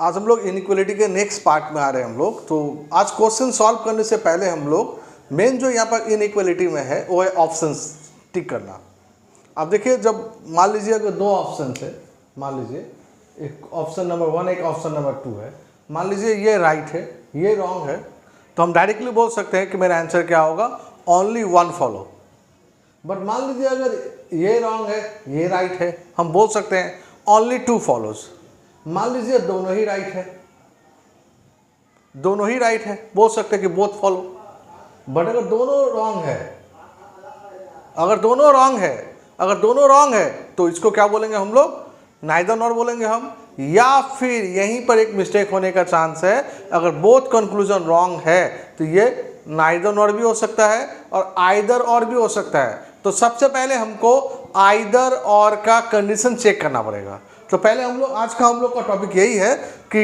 आज हम लोग इनइक्वलिटी के नेक्स्ट पार्ट में आ रहे हैं हम लोग। तो आज क्वेश्चन सॉल्व करने से पहले हम लोग मेन जो यहाँ पर इनइक्वलिटी में है वो है ऑप्शंस टिक करना। अब देखिए, जब मान लीजिए अगर दो ऑप्शन है, मान लीजिए एक ऑप्शन नंबर 1 एक ऑप्शन नंबर 2 है, मान लीजिए ये राइट है ये रॉन्ग है, तो हम डायरेक्टली बोल सकते हैं कि मेरा आंसर क्या होगा, ओनली 1 फॉलो। बट मान लीजिए अगर ये रॉन्ग है ये राइट है, हम बोल सकते हैं ओनली 2 फॉलोज। मान लीजिए दोनों ही राइट है, दोनों ही राइट है, बोल सकते हैं कि बोथ फॉलो। बट अगर दोनों रॉन्ग है, अगर दोनों रॉन्ग है तो इसको क्या बोलेंगे हम लोग, नाइदर नॉर बोलेंगे हम। या फिर यहीं पर एक मिस्टेक होने का चांस है, अगर बोथ कंक्लूजन रॉन्ग है तो ये नाइदर नॉर भी हो सकता है और आइदर और भी हो सकता है। तो सबसे पहले हमको आइदर और का कंडीशन चेक करना पड़ेगा। तो पहले हम लोग, आज का हम लोग का टॉपिक यही है कि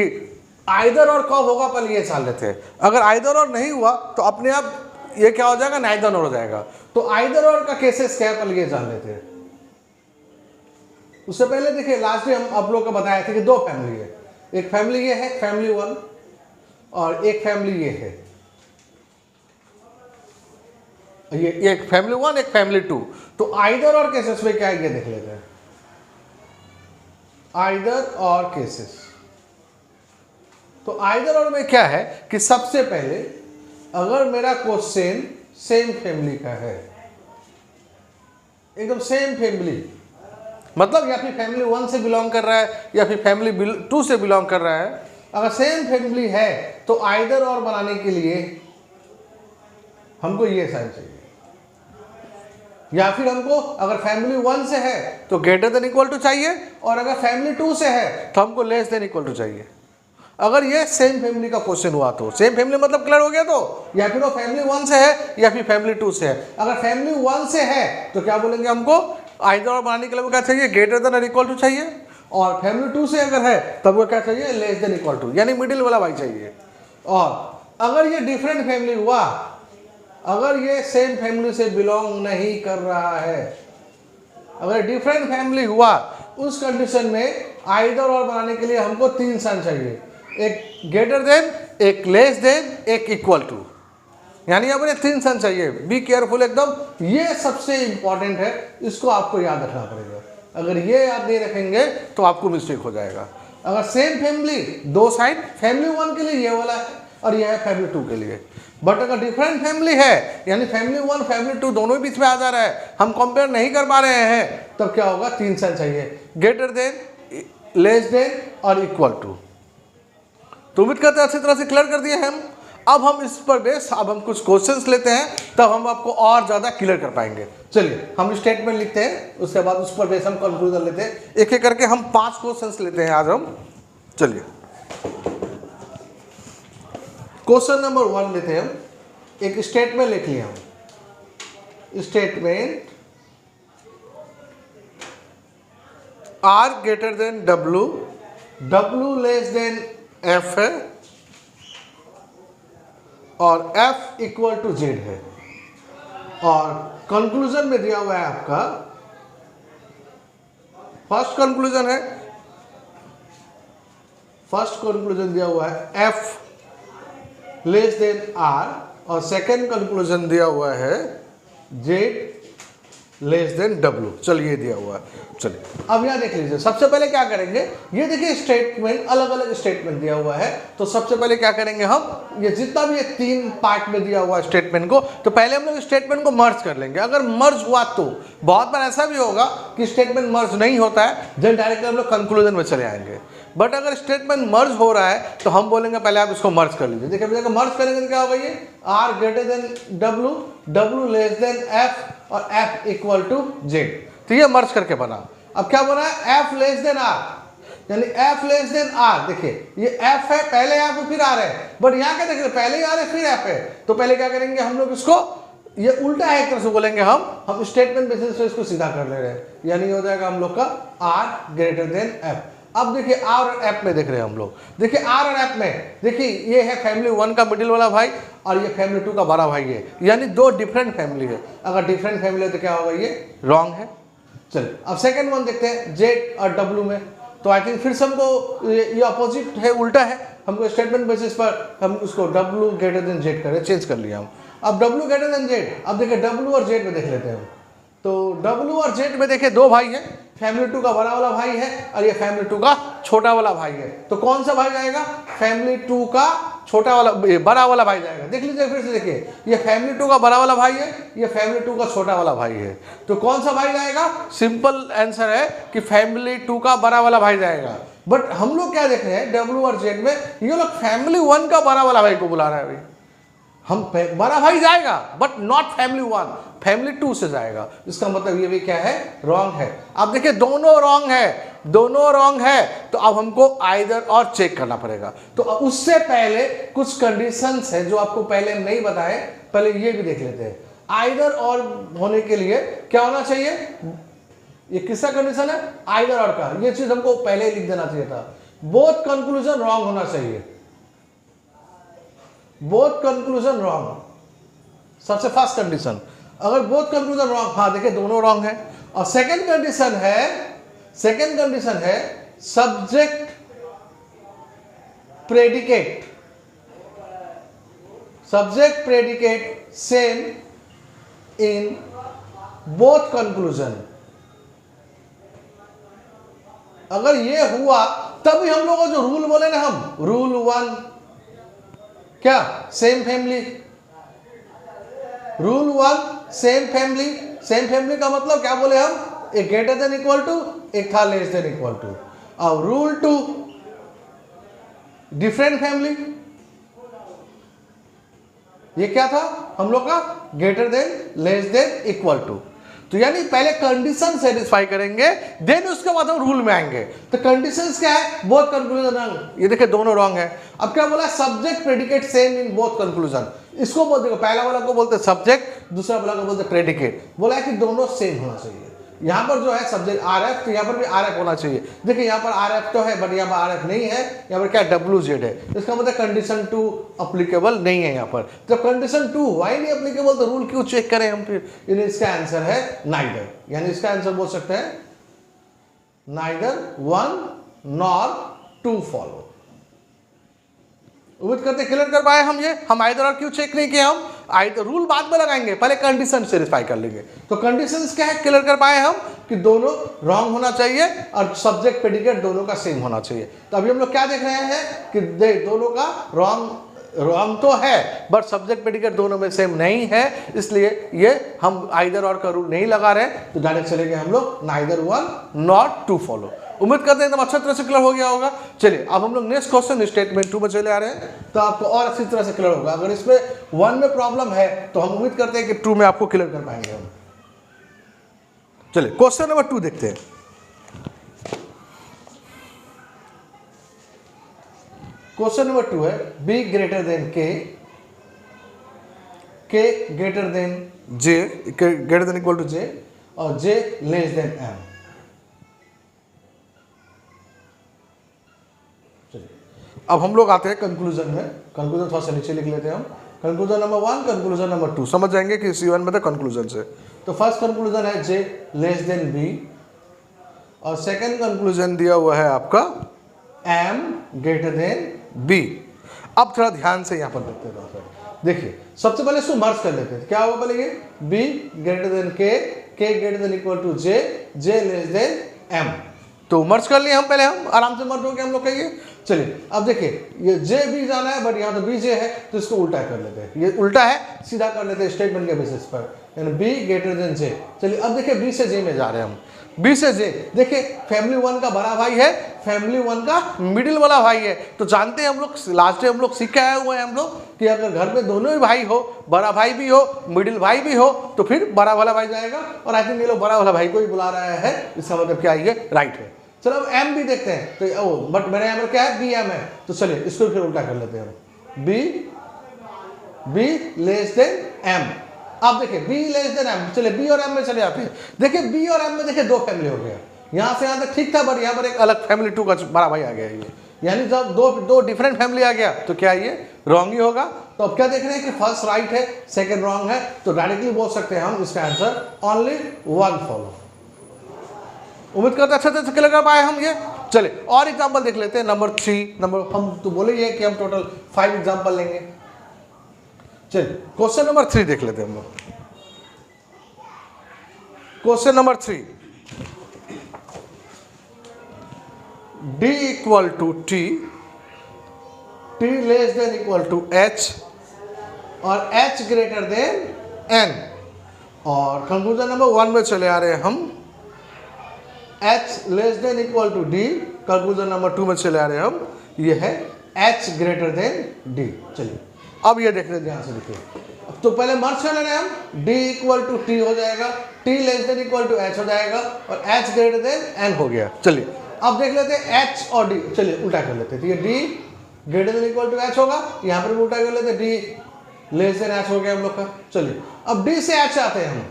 आइदर और कब होगा, पहले ये जान लेते हैं। अगर आइदर और नहीं हुआ तो अपने आप ये क्या हो जाएगा, नाइदर नॉर हो जाएगा। तो आइदर और का केसेस क्या है, पहले ये जान लेते हैं। उससे पहले देखिए, लास्ट डे हम आप लोग को बताया था कि दो फैमिली है, एक फैमिली ये है फैमिली 1 और एक फैमिली ये है, ये एक फैमिली 1 एक फैमिली 2। तो आइदर और केसेस में क्या है ये देख लेते हैं। आइदर और केसेस, तो आइदर और में क्या है कि सबसे पहले अगर मेरा क्वेश्चन सेम फैमिली का है, एकदम सेम फैमिली, मतलब या फिर फैमिली 1 से बिलोंग कर रहा है या फिर फैमिली 2 से बिलोंग कर रहा है, अगर सेम फैमिली है तो आइदर और बनाने के लिए हमको ये साइन चाहिए। या फिर हमको अगर फैमिली 1 से है तो ग्रेटर देन इक्वल टू चाहिए, और अगर फैमिली 2 से है तो हमको लेस देन इक्वल टू चाहिए। अगर ये सेम फैमिली का क्वेश्चन हुआ तो सेम फैमिली मतलब क्लियर हो गया। तो या फिर वो फैमिली 1 से है या फिर फैमिली 2 से है। अगर फैमिली 1 से है तो क्या बोलेंगे, हमको आइदर और बनाने के लिए क्या चाहिए, ग्रेटर देन और इक्वल टू चाहिए। और फैमिली 2 से अगर है तब वो क्या चाहिए, लेस देन इक्वल टू, यानी मिडिल वाला भाई चाहिए। और अगर ये डिफरेंट फैमिली हुआ, अगर ये सेम फैमिली से बिलोंग नहीं कर रहा है, अगर डिफरेंट फैमिली हुआ, उस कंडीशन में आइदर और बनाने के लिए हमको 3 साइन चाहिए, एक ग्रेटर देन, एक लेस देन, एक इक्वल टू, यानी अपने 3 साइन चाहिए। बी केयरफुल एकदम, ये सबसे इंपॉर्टेंट है, इसको आपको याद रखना पड़ेगा। अगर ये याद नहीं रखेंगे तो आपको मिस्टेक हो जाएगा। अगर सेम फैमिली, 2 साइन, फैमिली 1 के लिए ये वाला है और यह है फैमिली 2 के लिए। बट अगर डिफरेंट फैमिली है, यानी फैमिली 1 फैमिली 2 दोनों बीच में आ जा रहा है, हम कंपेयर नहीं कर पा रहे हैं, तब क्या होगा, 3 साइन चाहिए, ग्रेटर देन, लेस देन और इक्वल टू। तो उम्मीद करते हैं अच्छी तरह से क्लियर कर दिए हम। अब हम इस पर बेस, अब हम कुछ क्वेश्चंस लेते हैं, तब हम आपको और ज़्यादा क्लियर कर पाएंगे। चलिए हम स्टेटमेंट लिखते हैं, उसके बाद उस पर बेस हम कंक्लूजन लेते हैं। एक एक करके हम 5 क्वेश्चंस लेते हैं आज हम। चलिए क्वेश्चन नंबर 1 लेते हैं हम। एक स्टेटमेंट लिख लिया हम, statement R greater than W, W less than F है और F इक्वल टू Z है। और कंक्लूजन में दिया हुआ है आपका, फर्स्ट कंक्लूजन है, फर्स्ट कंक्लूजन दिया हुआ है F लेस देन R, और सेकेंड कंक्लूजन दिया हुआ है Z लेस देन W। चलिए दिया हुआ है। चलिए अब यहाँ देख लीजिए, सबसे पहले क्या करेंगे, ये देखिए स्टेटमेंट, अलग अलग स्टेटमेंट दिया हुआ है। तो सबसे पहले क्या करेंगे हम, ये जितना भी 3 पार्ट में दिया हुआ स्टेटमेंट को, तो पहले हम लोग स्टेटमेंट को मर्ज कर लेंगे। अगर मर्ज हुआ तो, बहुत बार ऐसा भी होगा कि स्टेटमेंट मर्ज नहीं होता है, देन डायरेक्टली हम लोग कंक्लूजन में चले आएंगे। बट अगर स्टेटमेंट मर्ज हो रहा है तो हम बोलेंगे पहले आप इसको मर्ज कर लीजिए। देखिए भैया, मर्ज करेंगे तो क्या होगा, ये R greater than W, W less than F और F इक्वल टू Z। तो ये मर्ज करके बना। अब क्या बना है, F लेस देन R, यानी F लेस देन R। देखिए ये F है, पहले F है फिर R है, बट यहाँ क्या देखिए, पहले R है फिर F है। तो पहले क्या करेंगे हम लोग, इसको ये उल्टा है एक तरह से बोलेंगे हम स्टेटमेंट बेसिस पे इसको सीधा कर ले रहे हैं, यानी हो जाएगा हम लोग का R ग्रेटर देन F। अब देखिए R और F में देख रहे हैं हम लोग, देखिए R और F में देखिए ये है फैमिली 1 का मिडिल वाला भाई और ये फैमिली 2 का बड़ा भाई है, यानी 2 डिफरेंट फैमिली है। अगर डिफरेंट फैमिली है तो क्या होगा, ये रॉन्ग है। चलिए अब सेकंड वन देखते हैं, Z और W में। तो आई थिंक फिर से हमको ये अपोजिट है, उल्टा है, हमको स्टेटमेंट बेसिस पर हम उसको W ग्रेटर देन Z करें, चेंज कर लिया हम। अब W ग्रेटर देन Z, अब देखिए W और Z में देख लेते हैं हम। तो W और Z में देखिए दो भाई है, फैमिली 2 का बड़ा वाला भाई है और ये फैमिली 2 का छोटा वाला भाई है। तो कौन सा भाई जाएगा? फैमिली 2 का छोटा वाला, बड़ा वाला भाई जाएगा। देख लीजिए फिर से, देखिए ये फैमिली 2 का बड़ा वाला भाई है, ये फैमिली 2 का छोटा वाला भाई है। तो कौन सा भाई जाएगा? सिंपल आंसर है कि फैमिली 2 का बड़ा वाला भाई जाएगा। बट हम लोग क्या देख रहे हैं, W और Z में ये लोग फैमिली 1 का बड़ा वाला भाई को बुला रहा है। भाई हम बड़ा भाई जाएगा बट नॉट फैमिली 1, फैमिली 2 से जाएगा। इसका मतलब ये भी क्या है? रॉन्ग है। अब देखिए दोनों रॉन्ग है, दोनों रॉन्ग है, तो अब हमको आइदर और चेक करना पड़ेगा। तो उससे पहले कुछ कंडीशंस है जो आपको पहले नहीं बताए, पहले ये भी देख लेते हैं। आइदर और होने के लिए क्या होना चाहिए? ये किसका कंडीशन है? आइदर और का। ये चीज हमको पहले ही लिख देना चाहिए था। बोथ कंक्लूजन रॉन्ग होना चाहिए, बोथ कंक्लूजन रॉन्ग, सबसे फर्स्ट कंडीशन। अगर बोथ कंक्लूजन रॉन्ग, हाँ देखिए दोनों रॉन्ग है। और सेकंड कंडीशन है subject predicate, subject predicate same in both conclusion. अगर ये हुआ तभी हम लोगों को जो रूल बोले ना हम, रूल 1 क्या? Same family. Rule 1 same family. Same family का मतलब क्या बोले हम? एक ग्रेटर देन इक्वल टू, एक था लेस देन इक्वल टू। और रूल 2 डिफरेंट फैमिली, ये क्या था हम लोग का? Greater than less than equal to. तो यानी पहले कंडीशन सेटिस्फाई करेंगे, देन उसके बाद हम रूल में आएंगे। तो कंडीशंस क्या है? बोथ कंक्लूजन रॉन्ग, ये देखिए दोनों रॉन्ग है। अब क्या बोला? Subject predicate same in both conclusion. इसको बोल देखो, पहला वाला को बोलते सब्जेक्ट, दूसरा वाला को बोलते प्रेडिकेट। बोला है कि दोनों सेम होना चाहिए। यहाँ पर जो है सब्जेक्ट RF, तो यहाँ पर भी RF होना चाहिए। देखिए यहाँ पर RF तो है बट यहाँ पर RF नहीं है, यहाँ पर क्या WZ है। इसका मतलब कंडीशन 2 अप्लीकेबल नहीं है यहाँ पर। जब कंडीशन 2 हुआ ही नहीं अप्लीकेबल तो रूल क्यों चेक करें हम फिर? यानी इसका आंसर है नाइदर, यानी इसका आंसर बोल सकते हैं नाइदर 1 नॉर 2 फॉलो। उम्मीद करते क्लियर कर पाए हम ये। हम आइदर और क्यों चेक नहीं किए, हम आइदर रूल बाद में लगाएंगे, पहले कंडीशन सेटिस्फाई कर लेंगे। तो कंडीशंस क्या है क्लियर कर पाए हम कि दोनों रॉन्ग होना चाहिए और सब्जेक्ट प्रेडिकेट दोनों का सेम होना चाहिए। तो अभी हम लोग क्या देख रहे हैं कि दोनों का रॉन्ग तो है बट सब्जेक्ट प्रेडिकेट दोनों में सेम नहीं है, इसलिए ये हम आइदर और का रूल नहीं लगा रहे। तो डायरेक्ट चलेंगे हम लोग नाइदर 1 नॉट 2 फॉलो। उम्मीद करते हैं एकदम अच्छा तरह से क्लियर हो गया होगा। चलिए अब हम लोग नेक्स्ट क्वेश्चन स्टेटमेंट 2 में चले आ रहे हैं, तो आपको और अच्छी तरह से क्लियर होगा। अगर इसमें 1 में प्रॉब्लम है तो हम उम्मीद करते हैं कि 2 में आपको क्लियर कर पाएंगे हम। चलिए क्वेश्चन नंबर 2 देखते हैं। क्वेश्चन नंबर 2 है B greater than K, K greater than J, greater than equal to J और J लेस देन M। अब हम लोग आते हैं कंक्लूजन में। कंक्लूजन थोड़ा सा नीचे लिख लेते हैं हम। कंक्लूजन नंबर 1, कंक्लूजन नंबर 2, समझ जाएंगे कि C1 में तो कंक्लूजन से। तो फर्स्ट कंक्लूजन है J लेस देन B और सेकंड कंक्लूजन दिया हुआ है आपका M ग्रेटर देन B। अब थोड़ा ध्यान से यहाँ पर देखते हैं। देखिए सबसे पहले इसको मर्ज कर लेते हैं। क्या होगा पहले ये? B greater than K, K greater than equal to J, J less than M। तो मर्ज कर लिए हम, पहले हम आराम से मर्ज हो गया हम लोग कहिए। चलिए अब देखिए ये J B जाना है बट यहाँ तो BJ है, तो इसको उल्टा कर लेते हैं। ये उल्टा है, सीधा कर लेते हैं स्टेटमेंट के बेसिस पर, यानी B ग्रेटर देन J। चलिए अब देखिए B से J में जा रहे हैं हम। B से J देखिए फैमिली 1 का बड़ा भाई है, फैमिली 1 का मिडिल वाला भाई है। तो जानते हैं हम लोग, लास्ट टाइम हम लोग सीख के आए हुए हैं हम लोग कि अगर घर में दोनों ही भाई हो, बड़ा भाई भी हो मिडिल भाई भी हो, तो फिर बड़ा वाला भाई जाएगा। और आई थिंक ये लोग बड़ा वाला भाई को ही बुला रहा है, इसका मतलब क्या है? राइट है। चलो अब M भी देखते हैं। तो बट मेरे यहाँ पर क्या है? B M है। तो चलिए इसको फिर उल्टा कर लेते हैं हम। B less than M। अब देखिए B लेस देन M, चलिए B और M में चले जाते हैं। देखिए B और M में देखिए 2 फैमिली हो गया, यहाँ से यहाँ तक ठीक था बट यहाँ पर एक अलग फैमिली 2 का बड़ा भाई आ गया ये, यानी जब दो डिफरेंट फैमिली आ गया तो क्या ये रॉन्ग ही होगा। तो अब क्या देख रहे हैं कि फर्स्ट राइट है, सेकंड रॉन्ग है, तो डायरेक्टली बोल सकते हैं हम इसका आंसर ओनली 1 फॉलो। उम्मीद करते अच्छे से क्लियर कर पाए हम ये। चलिए और एग्जांपल देख लेते हैं। नंबर 3, हम तो बोले ये कि हम टोटल 5 एग्जांपल लेंगे। चलिए क्वेश्चन नंबर 3 देख लेते हैं हम लोग। Question number 3, D equal to T, T less than equal to H और H ग्रेटर देन N। और कंक्लूजन नंबर 1 में चले आ रहे हैं हम, H less than equal to D। Conclusion number 2 में चले आ रहे हैं हम, ये है H ग्रेटर देन D। चलिए अब ये देख रहे हैं, ध्यान से देखिए। तो पहले मर्ज कर लेना है हम, D इक्वल टू T हो जाएगा, T less than equal to H हो जाएगा और H ग्रेटर देन N हो गया। चलिए अब देख लेते हैं H और D। चलिए उल्टा कर लेते हैं। तो ये D greater than equal to H होगा, यहाँ पर भी उल्टा कर लेते हैं, D लेस देन H हो गया हम लोग का। चलिए अब D से H आते हैं हम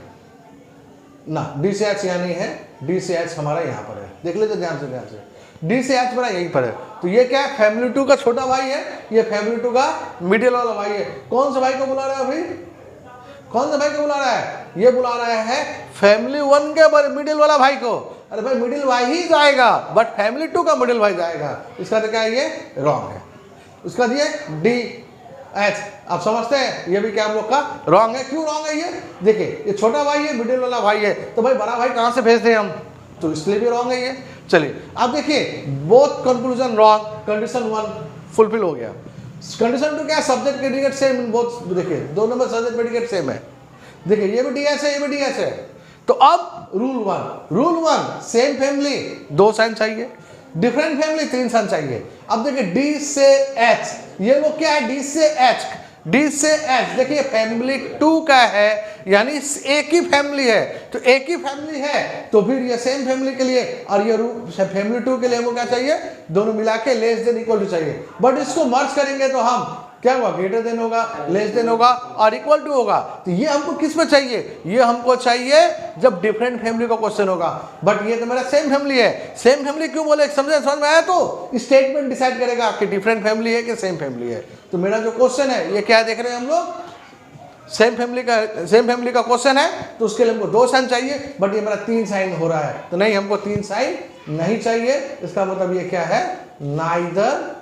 ना, D से H यहाँ नहीं है, D से H हमारा यहाँ पर है। देख लेते ध्यान से, D से H बड़ा यहीं पर है। तो ये क्या है, फैमिली 2 का छोटा भाई है, ये फैमिली 2 का मिडिल वाला भाई है। कौन सा भाई को बुला रहा है अभी, कौन सा भाई को बुला रहा है, ये बुला रहा है फैमिली 1 के मिडिल वाला भाई को। अरे भाई मिडिल भाई ही जाएगा, बट फैमिली 2 का मिडिल भाई जाएगा। इसका तो क्या है, ये रॉन्ग है। उसका दिए D H, आप समझते हैं ये भी क्या हम लोग का रॉन्ग है। क्यों रॉन्ग है ये, देखिए ये छोटा भाई है, मिडिल वाला भाई है, तो भाई बड़ा भाई कहाँ से भेज दें हम, तो इसलिए भी रॉन्ग है ये। चलिए अब देखिए, both conclusion wrong, condition 1 fulfil हो गया। कंडीशन 2 क्या है, subject predicate same in both. देखिए दोनों में सब्जेक्ट प्रेडिकेट सेम है। देखिए ये भी DH है, ये भी DH है। तो अब रूल 1 सेम फैमिली 2 साइन चाहिए, डिफरेंट फैमिली 3 साइन चाहिए। अब देखिए D से H, ये लोग क्या है, D से H। देखिए फैमिली 2 का है, यानी एक ही फैमिली है। तो एक ही फैमिली है तो फिर ये सेम फैमिली के लिए और ये फैमिली 2 के लिए हमको क्या चाहिए, दोनों मिला के लेस देन इक्वल टू चाहिए। बट इसको मर्ज करेंगे तो हम क्या होगा, ग्रेटर देन होगा, लेस देन होगा और इक्वल टू होगा। तो ये हमको किस में चाहिए, ये हमको चाहिए जब डिफरेंट फैमिली का क्वेश्चन होगा। बट ये तो मेरा सेम फैमिली है। सेम फैमिली क्यों बोले, समझ में आया, तो स्टेटमेंट डिसाइड करेगा कि डिफरेंट फैमिली है कि सेम फैमिली है। तो मेरा जो क्वेश्चन है ये क्या देख रहे हैं हम लोग, सेम फैमिली का क्वेश्चन है, तो उसके लिए हमको 2 साइन चाहिए, बट ये मेरा 3 साइन हो रहा है। तो नहीं, हमको 3 साइन नहीं चाहिए। इसका मतलब ये क्या है, नाइदर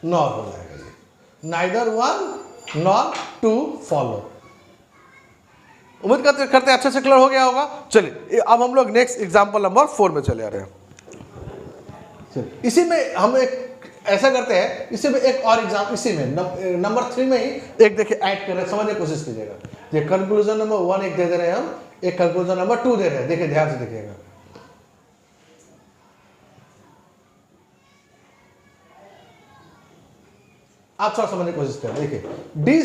नॉर हो जाएगा, नाइदर 1 नॉर 2 फॉलो। उम्मीद करते अच्छे से क्लियर हो गया होगा। चलिए अब हम लोग नेक्स्ट एग्जांपल नंबर 4 में चले आ रहे हैं। चलिए इसी में हम एक ऐसा करते हैं, इसी में एक और एग्जाम, इसी में नंबर 3 में ही एक देखिए ऐड कर रहे हैं, समझने की कोशिश कीजिएगा। ये कंक्लूजन नंबर 1 एक दे रहे हैं हम, एक कंक्लूजन नंबर 2 दे रहे हैं। देखिए ध्यान से देखिएगा। आप थोड़ा समझने की कोशिश करें। देखिए D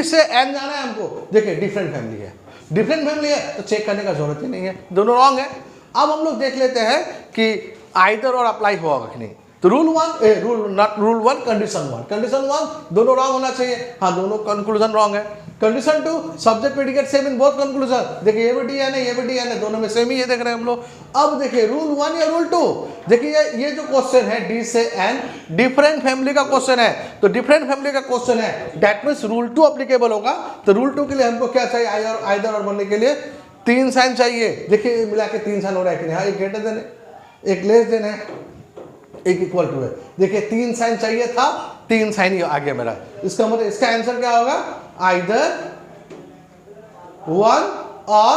से N जाना है हमको। देखिए डिफरेंट फैमिली है, तो चेक करने का जरूरत ही नहीं है, दोनों रॉन्ग है। अब हम लोग देख लेते हैं कि आइदर और अप्लाई होगा कि नहीं। तो रूल 1 कंडीशन 1 दोनों रॉन्ग होना चाहिए। हाँ, दोनों कंक्लूजन रॉन्ग है। Condition 2 subject predicate same in both conclusion. देखिए ये भी DN है, ये भी DN है, दोनों में सेम ही है, देख रहे हैं हम लोग। अब देखिए रूल 1 या रूल 2, देखिए ये जो क्वेश्चन है D से N डिफरेंट फैमिली का क्वेश्चन है। तो डिफरेंट फैमिली का क्वेश्चन है, दैट मीन्स रूल 2 अप्लीकेबल होगा। तो रूल 2 के लिए हमको क्या चाहिए, आइदर और बनने के लिए 3 साइन चाहिए। देखिए मिला के 3 साइन हो रहा है कि नहीं, हाँ, एक ग्रेटर देन है, एक लेस देन है, एक इक्वल टू है। देखिए 3 साइन चाहिए था, 3 साइन ही आ गया मेरा। इसका मतलब इसका आंसर क्या होगा, आइदर 1 और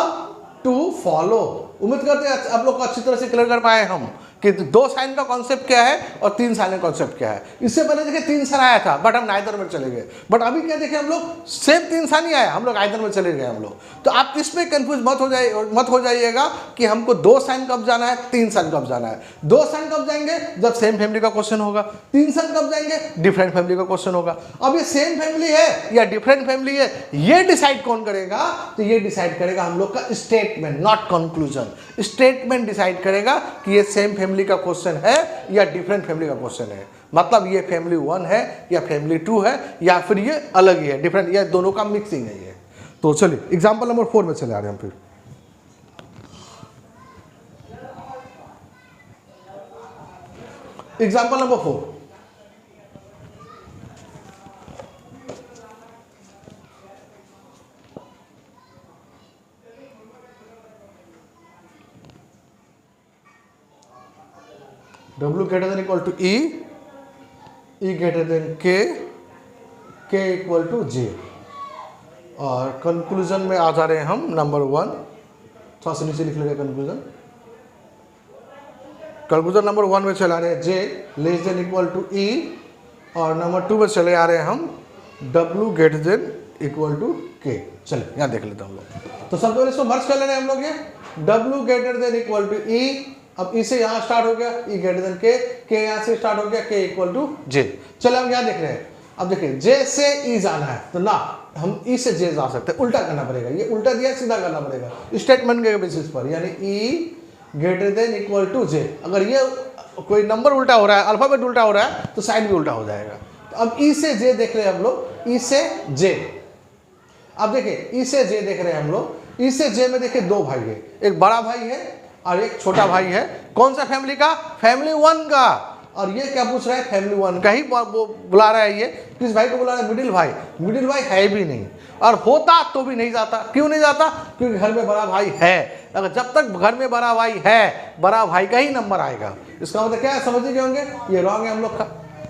2 फॉलो। उम्मीद करते हैं आप लोग को अच्छी तरह से क्लियर कर पाए हम कि 2 साइन का कॉन्सेप्ट क्या है और 3 साइन का कॉन्सेप्ट क्या है। इससे पहले देखिए 3 साइन आया था, बट हम नाइदर में चले गए। बट अभी क्या देखें, हम लोग सेम 3 साइन ही आया, हम लोग आइदर में चले गए हम लोग। तो आप इसमें कंफ्यूज मत हो जाइएगा कि हमको 2 साइन कब जाना है, 3 साइन कब जाना है। 2 साइन कब जाएंगे, जब सेम फैमिली का क्वेश्चन होगा। 3 साइन कब जाएंगे, डिफरेंट फैमिली का क्वेश्चन होगा। अब ये सेम फैमिली है या डिफरेंट फैमिली है, ये डिसाइड कौन करेगा, तो ये डिसाइड करेगा हम लोग का statement, not conclusion. Statement decide करेगा कि ये सेम फैमिली का क्वेश्चन है या डिफरेंट फैमिली का क्वेश्चन है। मतलब ये फैमिली 1 है या फैमिली 2 है या फिर ये अलग ही है, डिफरेंट, या दोनों का मिक्सिंग है ये। तो चलिए एग्जांपल नंबर 4 में चले आ रहे हैं हम। फिर example number 4, W greater than equal to E, E greater than K, K equal to J। और कंक्लूजन में आ जा रहे हैं हम नंबर 1, थोड़ा सा नीचे लिख लेंगे कंक्लूजन। कंक्लूजन नंबर 1 में चला रहे हैं J less than equal to E, और नंबर 2 में चले आ रहे हैं हम W greater than equal to K। चलिए यहाँ देख लेते हैं हम लोग। तो सबसे पहले इसको मर्ज कर ले रहे हैं हम लोग, ये W greater than equal to E, अब E से यहाँ स्टार्ट हो गया, E greater than K, K यहाँ से स्टार्ट हो गया, K इक्वल टू J। चलिए हम यहाँ देख रहे हैं, अब देखिए J से E जाना है तो ना हम E से J जा सकते हैं, उल्टा करना पड़ेगा, ये उल्टा दिया सीधा करना पड़ेगा स्टेटमेंट के बेसिस पर, यानी E greater than equal to J। अगर ये कोई नंबर उल्टा हो रहा है, अल्फाबेट उल्टा हो रहा है तो साइन भी उल्टा हो जाएगा। तो अब E से J देख रहे हैं हम लोग, E से J, अब देखिए E से J देख रहे हैं हम लोग, E से J में देखिए दो भाई है, एक बड़ा भाई है और एक छोटा भाई है। कौन सा फैमिली का? फैमिली 1 का। और ये क्या पूछ रहा है? फैमिली 1 का ही बुला रहा है। ये किस भाई को बुला रहा है? मिडिल भाई। मिडिल भाई है भी नहीं, और होता तो भी नहीं जाता। क्यों नहीं जाता? क्योंकि घर में बड़ा भाई है। अगर जब तक घर में बड़ा भाई है, बड़ा भाई का ही नंबर आएगा। इसका मतलब क्या है, समझ गए होंगे? ये रॉन्ग है हम लोग का।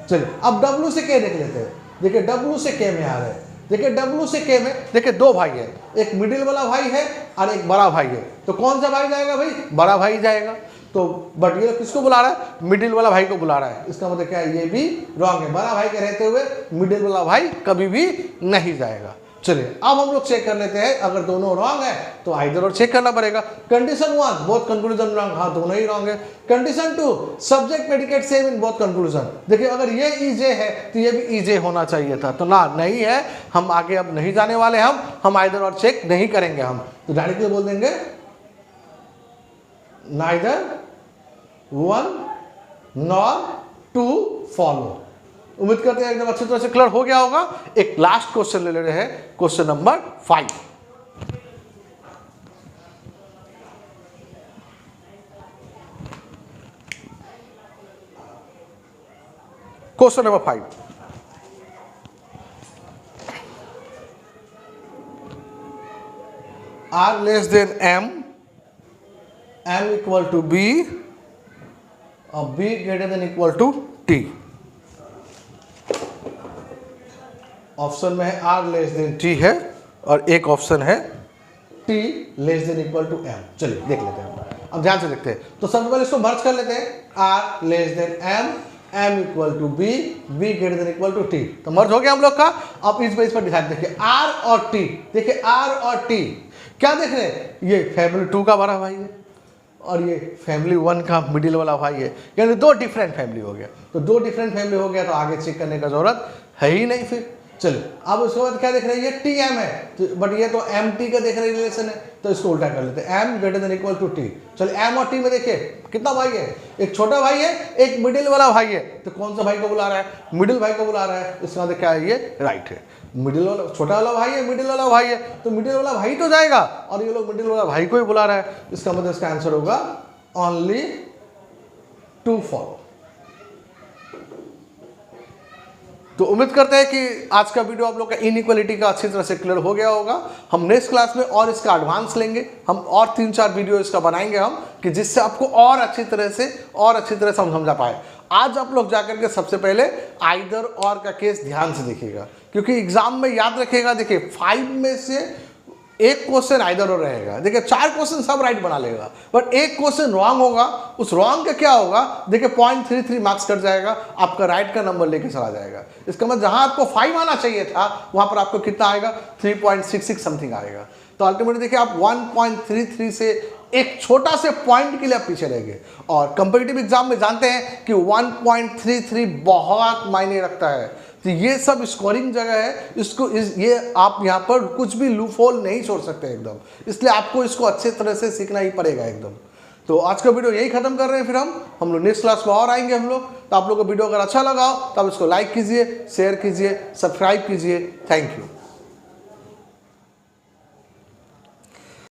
चलिए अब W से K देख लेते हैं। देखिए W से K में आ रहे हैं, देखिए W से K में देखिए दो भाई है, एक मिडिल वाला भाई है और एक बड़ा भाई है। तो कौन सा भाई जाएगा भाई? बड़ा भाई जाएगा। तो बट ये किसको बुला रहा है? मिडिल वाला भाई को बुला रहा है। इसका मतलब क्या है? ये भी रॉन्ग है। बड़ा भाई के रहते हुए मिडिल वाला भाई कभी भी नहीं जाएगा। चलिए अब हम लोग चेक कर लेते हैं, अगर दोनों रॉन्ग है तो आइदर और चेक करना पड़ेगा। कंडीशन 1 बोथ कंक्लूजन रॉन्ग, हाँ दोनों ही रॉन्ग है। Condition 2 subject predicate same in both conclusion. देखिए अगर ये ईजे है तो ये भी ईजे होना चाहिए था, तो ना नहीं है। हम आगे अब नहीं जाने वाले, हम आइदर और चेक नहीं करेंगे। हम तो डायरेक्टली बोल देंगे नाइदर 1 नॉर 2 फॉलो। उम्मीद करते हैं एकदम अच्छी तरह से क्लियर हो गया होगा। एक लास्ट क्वेश्चन ले रहे हैं, question number 5। Question number 5, R less than M, M equal to B और B greater than equal to T। Option में है R लेस देन T है और एक ऑप्शन है T less than equal to M। चलिए देख लेते हैं, अब ध्यान से देखते हैं। तो सबसे पहले इसको मर्ज कर लेते हैं, R less than M, M equal to B, B greater than equal to T। तो मर्ज हो गया हम लोग का। अब इस बेस पर डिसाइड देखिए R और T, देखिए R और T क्या देख रहे हैं? ये फैमिली 2 का बड़ा भाई है और ये फैमिली 1 का मिडिल वाला भाई है, यानी दो डिफरेंट फैमिली हो गया। तो दो डिफरेंट फैमिली हो गया तो आगे चेक करने का जरूरत है ही नहीं फिर। चलिए अब उसके बाद क्या देख रहे हैं? ये टी एम है तो, बट ये तो एम टी का देख रहे रिलेशन है, तो इसको उल्टा कर लेते हैं, M greater than equal to T. चलिए एम और टी में देखिए कितना भाई है? एक छोटा भाई है, एक मिडिल वाला भाई है। तो कौन सा भाई को बुला रहा है? मिडिल भाई को बुला रहा है। इसका मतलब क्या है? ये राइट है। मिडिल वाला छोटा वाला भाई है, मिडिल वाला भाई है, तो मिडिल वाला भाई तो जाएगा, और ये लोग मिडिल वाला भाई को ही बुला रहा है। इसका मतलब इसका आंसर होगा ओनली 2 फॉलो। तो उम्मीद करते हैं कि आज का वीडियो आप लोग का इनइक्वालिटी का अच्छी तरह से क्लियर हो गया होगा। हम नेक्स्ट क्लास में और इसका एडवांस लेंगे, हम और 3-4 वीडियो इसका बनाएंगे हम, कि जिससे आपको और अच्छी तरह से हम समझा पाए। आज आप लोग जाकर के सबसे पहले आइदर और का केस ध्यान से देखिएगा, क्योंकि एग्जाम में याद रखिएगा। देखिए 5 में से एक क्वेश्चन आइदर और रहेगा। देखिए 4 क्वेश्चन सब राइट बना लेगा, बट एक क्वेश्चन रॉन्ग होगा। उस रॉन्ग का क्या होगा? देखिए 0.33 मार्क्स कट जाएगा, आपका राइट का नंबर लेके चला जाएगा। इसका मतलब जहां आपको 5 आना चाहिए था, वहां पर आपको कितना आएगा? 3.66 समथिंग आएगा। तो अल्टीमेटली देखिए आप 1.33 से एक छोटा से पॉइंट के लिए आप पीछे रह गए। और कंपटीटिव एग्जाम में जानते हैं कि 1.33 बहुत मायने रखता है। तो ये सब स्कोरिंग जगह है, इसको ये आप यहाँ पर कुछ भी लूप होल नहीं छोड़ सकते एकदम, इसलिए आपको इसको अच्छे तरह से सीखना ही पड़ेगा एकदम। तो आज का वीडियो यही खत्म कर रहे हैं, फिर हम लोग नेक्स्ट क्लास में और आएंगे हम लोग। तो आप लोग को वीडियो अगर अच्छा लगा हो तो आप इसको लाइक कीजिए, शेयर कीजिए, सब्सक्राइब कीजिए। Thank you.